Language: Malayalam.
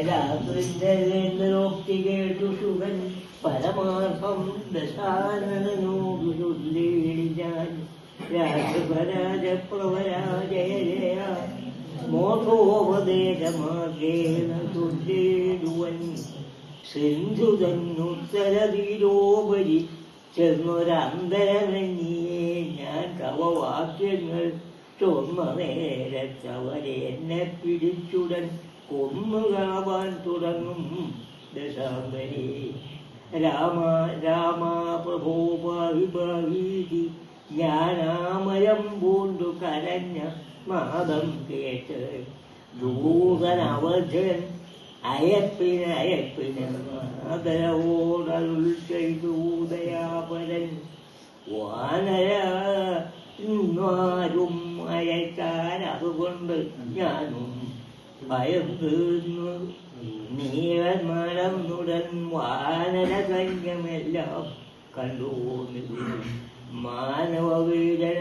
രാത്രിന്റെ കേട്ടു സുഖൻ പരമാർത്ഥം ദശാനനോടു ചൊല്ലേടി ഞാൻ രാജപരാജ പ്രവരാജയ ജയ മോഹോപദേശമാർഗേണ ചൊല്ലേടുവൻ സിന്ധുതന്നുത്തരതീരോപരി ചെന്നൊരന്തരമന്യേ ഞാൻ തവ വാക്യങ്ങൾ ചൊന്ന നേരത്തവരെന്നെ പിടിച്ചുടൻ കൊന്നുകാവാൻ തുടങ്ങും ദശാംബരേ. രാമ രാമ പ്രഭോ ഭാവി ഭാവീതി ജ്ഞാനാമയം പൂണ്ടു കരഞ്ഞ നാദം കേട്ട് ദൂതനവധൻ അയപ്പിന് ആദരവോടരുൾ ചെയ്തു ദയാപരൻ. വാനരും അയക്കാൻ അതുകൊണ്ട് ഞാനും ഭയം തീർന്നു നീവൻ മറന്നുടൻ വാനര സൈന്യമെല്ലാം കണ്ടുപോന്നു. മാനവ വീരൻ